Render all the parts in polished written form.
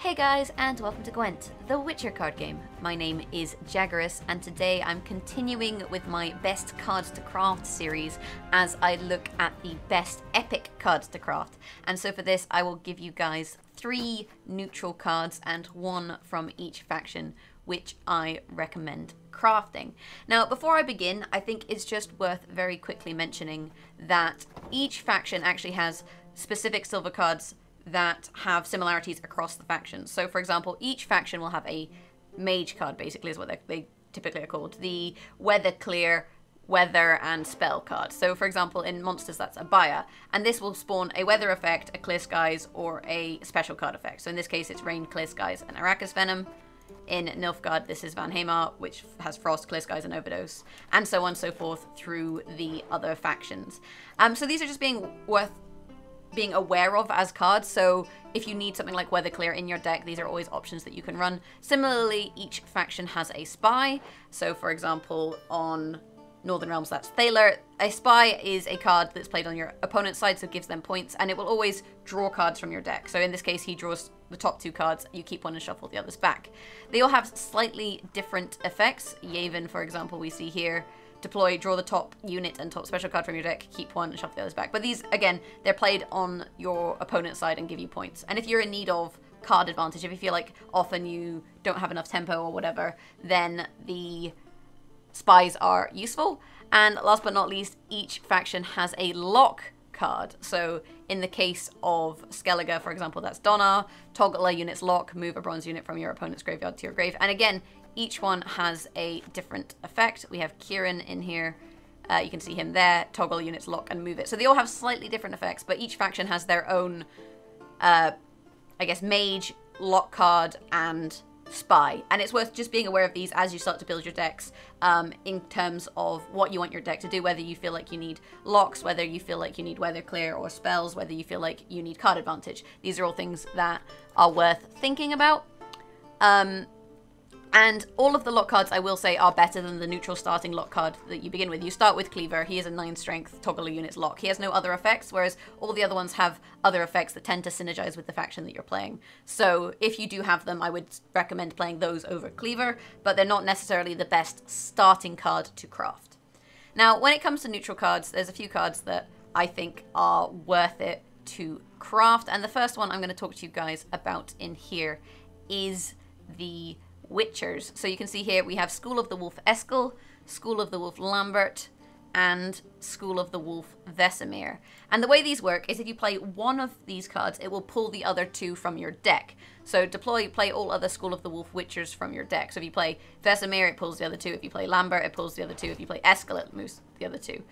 Hey guys, and welcome to Gwent, the Witcher card game. My name is Jaggerous, and today I'm continuing with my Best Cards to Craft series as I look at the best epic cards to craft. And so for this, I will give you guys 3 neutral cards and 1 from each faction, which I recommend crafting. Now, before I begin, I think it's just worth very quickly mentioning that each faction actually has specific silver cards that have similarities across the factions. So, for example, each faction will have a mage card, basically, is what they typically are called. The weather clear, weather, and spell card. So, for example, in monsters, that's a Abaya, and this will spawn a weather effect, a clear skies, or a special card effect. So in this case, it's rain, clear skies, and Arrakis venom. In Nilfgaard, this is Van Hamar, which has frost, clear skies, and overdose, and so on and so forth through the other factions. So these are just worth being aware of as cards. So if you need something like Weather Clear in your deck, these are always options that you can run. Similarly, each faction has a spy. So for example, on Northern Realms, that's Thaler. A spy is a card that's played on your opponent's side, so it gives them points, and it will always draw cards from your deck. So in this case, he draws the top 2 cards, you keep one and shuffle the others back. They all have slightly different effects. Yavin, for example, we see here, deploy, draw the top unit and top special card from your deck, keep one and shuffle the others back. But these, again, they're played on your opponent's side and give you points. And if you're in need of card advantage, if you feel like often you don't have enough tempo or whatever, then the spies are useful. And last but not least, each faction has a lock card. So in the case of Skellige, for example, that's Donna. Toggle a unit's lock, move a bronze unit from your opponent's graveyard to your grave. And again, each one has a different effect. We have Kieran in here. You can see him there. Toggle unit's lock and move it. So they all have slightly different effects, but each faction has their own, I guess, mage, lock card, and spy. And it's worth just being aware of these as you start to build your decks in terms of what you want your deck to do, whether you feel like you need locks, whether you feel like you need weather clear or spells, whether you feel like you need card advantage. These are all things that are worth thinking about. And all of the lock cards, I will say, are better than the neutral starting lock card that you begin with. You start with Cleaver. He is a 9 strength, toggle a unit's lock. He has no other effects, whereas all the other ones have other effects that tend to synergize with the faction that you're playing. So if you do have them, I would recommend playing those over Cleaver, but they're not necessarily the best starting card to craft. Now, when it comes to neutral cards, there's a few cards that I think are worth it to craft, and the first one I'm going to talk to you guys about in here is the Witchers. So you can see here we have School of the Wolf Eskel, School of the Wolf Lambert, and School of the Wolf Vesemir. And the way these work is if you play one of these cards, it will pull the other 2 from your deck. So deploy, play all other School of the Wolf Witchers from your deck. So if you play Vesemir, it pulls the other 2. If you play Lambert, it pulls the other 2. If you play Eskel, it moves the other 2.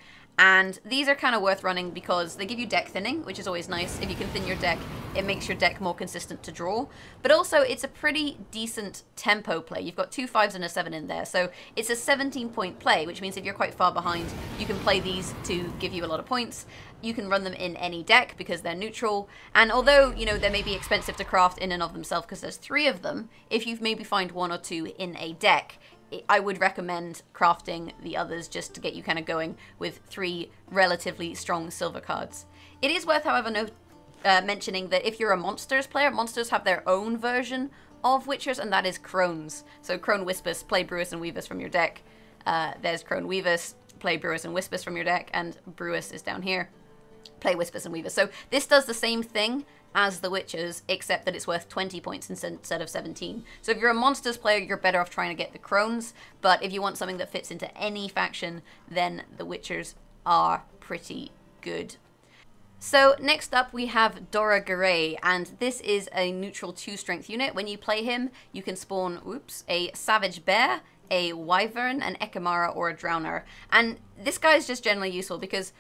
And these are kind of worth running because they give you deck thinning, which is always nice. If you can thin your deck, it makes your deck more consistent to draw. But also, it's a pretty decent tempo play. You've got 2 5s and a 7 in there. So it's a 17-point play, which means if you're quite far behind, you can play these to give you a lot of points. You can run them in any deck because they're neutral. And although, you know, they may be expensive to craft in and of themselves because there's 3 of them, if you've maybe find 1 or 2 in a deck, I would recommend crafting the others just to get you kind of going with 3 relatively strong silver cards. It is worth, however, mentioning that if you're a monsters player, monsters have their own version of Witchers, and that is Crones. So Crone Whispers, play Brewis and Weavers from your deck. There's Crone Weavers, play Brewis and Whispers from your deck, and Brewis is down here. Play Whispers and Weavers. So this does the same thing as the Witchers, except that it's worth 20 points instead of 17. So if you're a monsters player, you're better off trying to get the Crones, but if you want something that fits into any faction, then the Witchers are pretty good. So next up we have Dora Garay, and this is a neutral 2 strength unit. When you play him, you can spawn, a Savage Bear, a Wyvern, an Ekimara, or a Drowner. And this guy is just generally useful because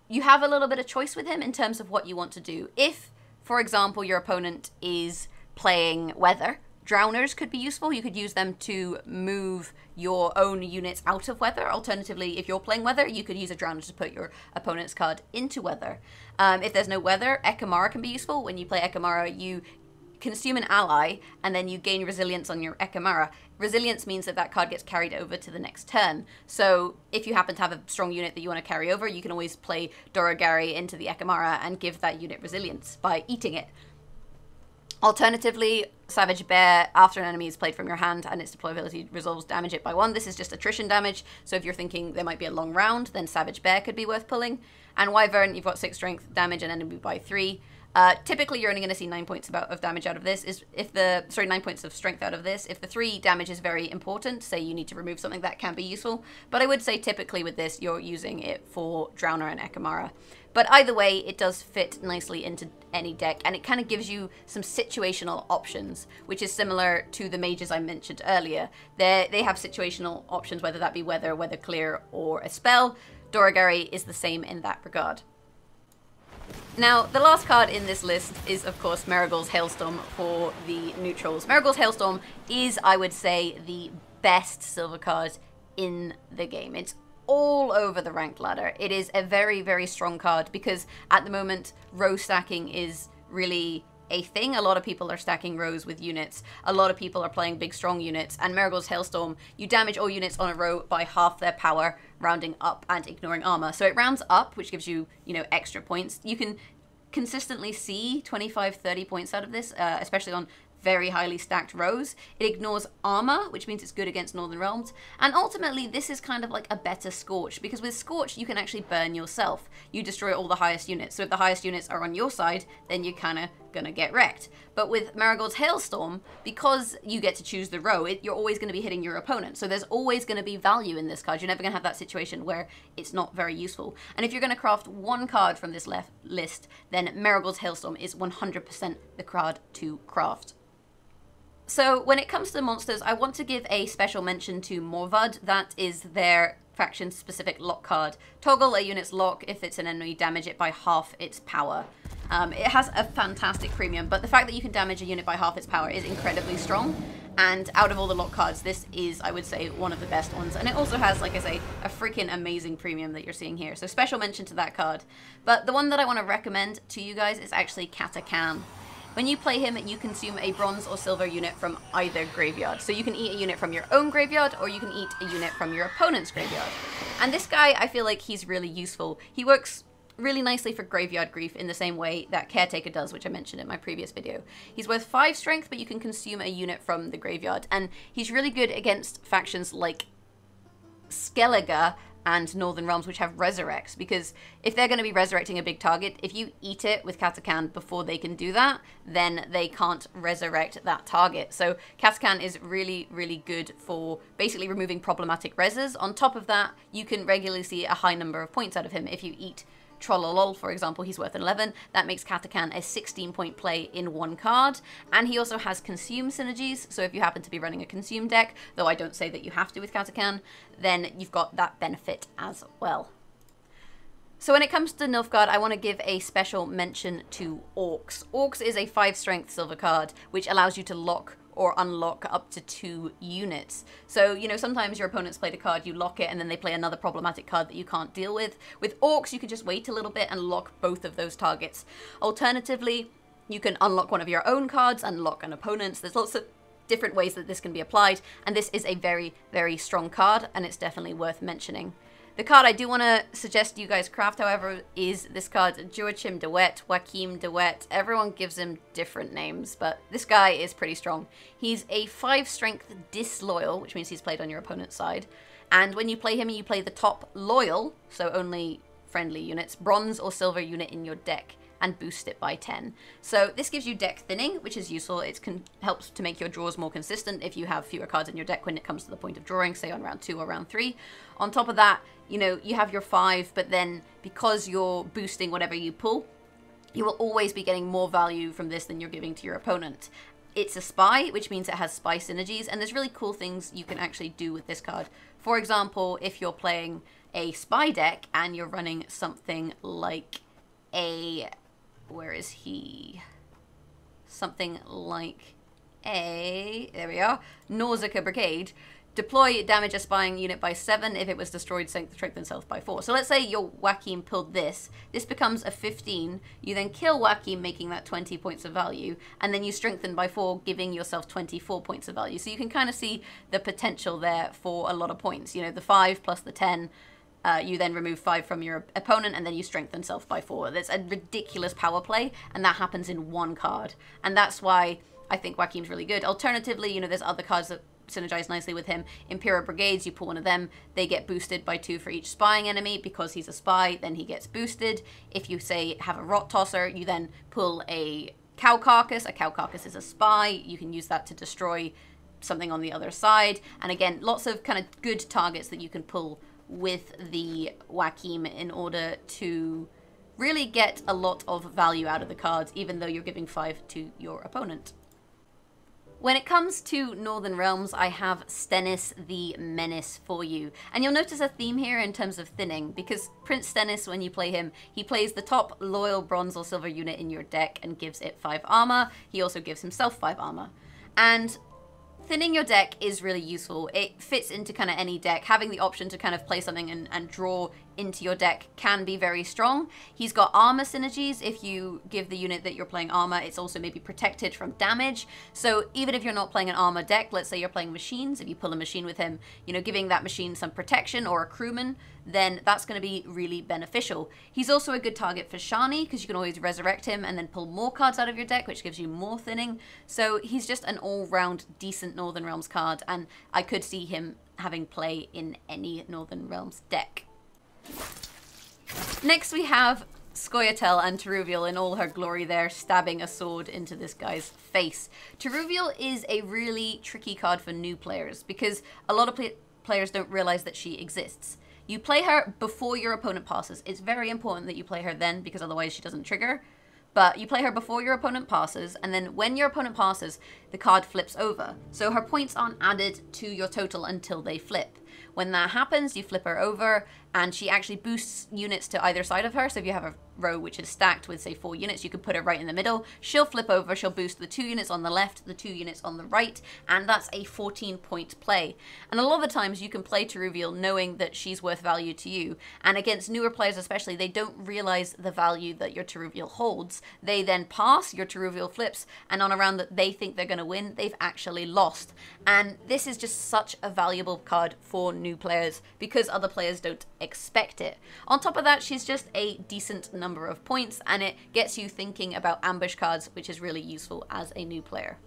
you have a little bit of choice with him in terms of what you want to do. If, for example, your opponent is playing Weather, Drowners could be useful. You could use them to move your own units out of Weather. Alternatively, if you're playing Weather, you could use a Drowner to put your opponent's card into Weather. If there's no Weather, Ekimara can be useful. When you play Ekimara, you consume an ally, and then you gain resilience on your Ekimara. Resilience means that that card gets carried over to the next turn. So if you happen to have a strong unit that you want to carry over, you can always play Dora Garay into the Ekimara and give that unit resilience by eating it. Alternatively, Savage Bear, after an enemy is played from your hand and its deployability resolves, damage it by 1. This is just attrition damage, so if you're thinking there might be a long round, then Savage Bear could be worth pulling. And Wyvern, you've got 6 strength, damage an enemy by 3. Typically, you're only going to see 9 points of damage out of this. 9 points of strength out of this. If the 3 damage is very important, say you need to remove something, that can be useful. But I would say typically with this, you're using it for Drowner and Ekamara. But either way, it does fit nicely into any deck, and it kind of gives you some situational options, which is similar to the mages I mentioned earlier. They have situational options, whether that be weather, weather clear, or a spell. Doragari is the same in that regard. Now, the last card in this list is, of course, Marigold's Hailstorm for the neutrals. Marigold's Hailstorm is, I would say, the best silver card in the game. It's all over the ranked ladder. It is a very, very strong card because at the moment, row stacking is really a thing. A lot of people are stacking rows with units. A lot of people are playing big, strong units. And Marigold's Hailstorm, you damage all units on a row by half their power, rounding up and ignoring armor. So it rounds up, which gives you, extra points. You can consistently see 25, 30 points out of this, especially on very highly stacked rows. It ignores armor, which means it's good against Northern Realms. And ultimately, this is kind of like a better Scorch, because with Scorch, you can actually burn yourself. You destroy all the highest units. So if the highest units are on your side, then you're kind of gonna get wrecked. But with Marigold's Hailstorm, because you get to choose the row, you're always going to be hitting your opponent. So there's always going to be value in this card. You're never going to have that situation where it's not very useful. And if you're going to craft one card from this list, then Marigold's Hailstorm is 100% the card to craft. So when it comes to monsters, I want to give a special mention to Morvad. That is their faction-specific lock card. Toggle a unit's lock. If it's an enemy, damage it by half its power. It has a fantastic premium, but the fact that you can damage a unit by half its power is incredibly strong. And out of all the lock cards, this is, I would say, one of the best ones. And it also has, like I say, a freaking amazing premium that you're seeing here. So special mention to that card. But the one that I want to recommend to you guys is actually Katakan. When you play him, you consume a bronze or silver unit from either graveyard. So you can eat a unit from your own graveyard, or you can eat a unit from your opponent's graveyard. And this guy, I feel like he's really useful. He works really nicely for Graveyard Grief in the same way that Caretaker does, which I mentioned in my previous video. He's worth 5 strength, but you can consume a unit from the graveyard. And he's really good against factions like Skellige and Northern Realms, which have resurrects, because if they're going to be resurrecting a big target, if you eat it with Katakan before they can do that, then they can't resurrect that target. So Katakan is really, really good for basically removing problematic reses. On top of that, you can regularly see a high number of points out of him. If you eat Trollolol, for example, he's worth 11. That makes Katakan a 16-point play in one card. And he also has Consume synergies, so if you happen to be running a Consume deck, though I don't say that you have to with Katakan, then you've got that benefit as well. So when it comes to Nilfgaard, I want to give a special mention to Orcs. Orcs is a 5-strength silver card, which allows you to lock or unlock up to 2 units. So, sometimes your opponent's played a card, you lock it, and then they play another problematic card that you can't deal with. With Orcs, you can just wait a little bit and lock both of those targets. Alternatively, you can unlock one of your own cards and lock an opponent's. There's lots of different ways that this can be applied, and this is a very, very strong card, and it's definitely worth mentioning. The card I do want to suggest you guys craft, however, is this card, Joachim de Wet, Joachim de Wet. Everyone gives him different names, but this guy is pretty strong. He's a 5-strength disloyal, which means he's played on your opponent's side. And when you play him, you play the top loyal, so only friendly units, bronze or silver unit in your deck, and boost it by 10. So this gives you deck thinning, which is useful. It helps to make your draws more consistent if you have fewer cards in your deck when it comes to the point of drawing, say on round 2 or round 3. On top of that, you have your 5, but then because you're boosting whatever you pull, you will always be getting more value from this than you're giving to your opponent. It's a spy, which means it has spy synergies, and there's really cool things you can actually do with this card. For example, if you're playing a spy deck and you're running something like a... where is he? Something like a... there we are. Nausicaa Brigade. Deploy damage a spying unit by 7 if it was destroyed, strengthen self by 4. So let's say your Joachim pulled this. This becomes a 15. You then kill Joachim, making that 20 points of value. And then you strengthen by 4, giving yourself 24 points of value. So you can kind of see the potential there for a lot of points. The 5 plus the 10 you then remove 5 from your opponent, and then you strengthen self by 4. That's a ridiculous power play, and that happens in 1 card. And that's why I think Joachim's really good. Alternatively, you know, there's other cards that synergize nicely with him. Imperial Brigades, you pull one of them, they get boosted by 2 for each spying enemy. Because he's a spy, then he gets boosted. If you, say, have a Rot Tosser, you then pull a Cow Carcass. A Cow Carcass is a spy. You can use that to destroy something on the other side. And again, lots of kind of good targets that you can pull with the Joachim in order to really get a lot of value out of the cards, even though you're giving 5 to your opponent. When it comes to Northern Realms, I have Stennis the Menace for you. And you'll notice a theme here in terms of thinning, because Prince Stennis, when you play him, he plays the top loyal bronze or silver unit in your deck and gives it 5 armor. He also gives himself 5 armor. And thinning your deck is really useful. It fits into kind of any deck. Having the option to kind of play something and draw into your deck can be very strong. He's got armor synergies. If you give the unit that you're playing armor, it's also maybe protected from damage. So even if you're not playing an armor deck, let's say you're playing machines, if you pull a machine with him, you know, giving that machine some protection, or a crewman, then that's going to be really beneficial. He's also a good target for Shani, because you can always resurrect him and then pull more cards out of your deck, which gives you more thinning. So he's just an all-round decent Northern Realms card, and I could see him having play in any Northern Realms deck. Next we have Scoia'tael and Teruviel in all her glory there, stabbing a sword into this guy's face. Teruviel is a really tricky card for new players, because a lot of players don't realize that she exists. You play her before your opponent passes. It's very important that you play her then, because otherwise she doesn't trigger. But you play her before your opponent passes, and then when your opponent passes, the card flips over. So her points aren't added to your total until they flip. When that happens, you flip her over, and she actually boosts units to either side of her. So if you have a row which is stacked with, say, 4 units, you could put her right in the middle. She'll flip over, she'll boost the 2 units on the left, the 2 units on the right, and that's a 14-point play. And a lot of the times you can play Teruviel knowing that she's worth value to you. And against newer players especially, they don't realize the value that your Teruviel holds. They then pass, your Teruviel flips, and on a round that they think they're going to win, they've actually lost. And this is just such a valuable card for new players, because other players don't expect it. On top of that, she's just a decent number of points, and it gets you thinking about ambush cards, which is really useful as a new player.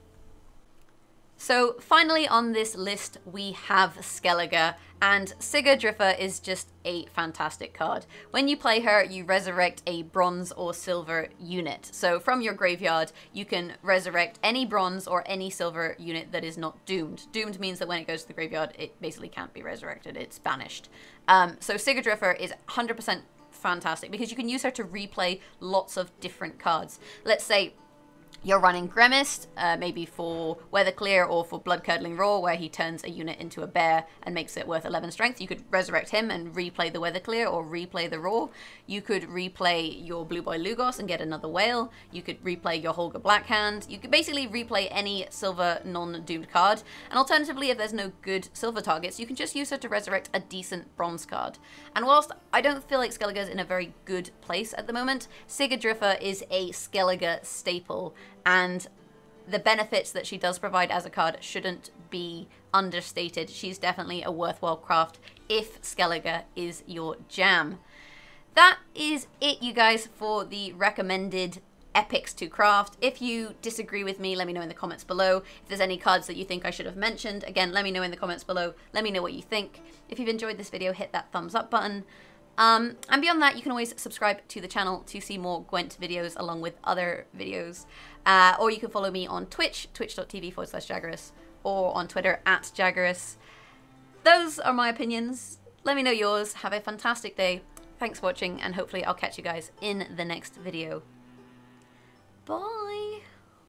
So finally on this list we have Skellige, and Sigurdrifa is just a fantastic card. When you play her, you resurrect a bronze or silver unit. So from your graveyard, you can resurrect any bronze or any silver unit that is not doomed. Doomed means that when it goes to the graveyard, it basically can't be resurrected, it's banished. So Sigurdrifa is 100% fantastic, because you can use her to replay lots of different cards. Let's say you're running Gremist, maybe for Weatherclear or for Blood-Curdling Roar, where he turns a unit into a bear and makes it worth 11 strength. You could resurrect him and replay the Weatherclear or replay the Roar. You could replay your Blue Boy Lugos and get another whale. You could replay your Holger Blackhand. You could basically replay any silver non-doomed card. And alternatively, if there's no good silver targets, you can just use her to resurrect a decent bronze card. And whilst I don't feel like Skellige is in a very good place at the moment, Sigurdrifa is a Skellige staple, and the benefits that she does provide as a card shouldn't be understated. She's definitely a worthwhile craft if Skellige is your jam. That is it, you guys, for the recommended epics to craft. If you disagree with me, let me know in the comments below. If there's any cards that you think I should have mentioned, again, let me know in the comments below. Let me know what you think. If you've enjoyed this video, hit that thumbs up button. And beyond that, you can always subscribe to the channel to see more Gwent videos along with other videos. Or you can follow me on Twitch, twitch.tv/Jaggerous, or on Twitter @Jaggerous. Those are my opinions. Let me know yours. Have a fantastic day. Thanks for watching, and hopefully I'll catch you guys in the next video. Bye!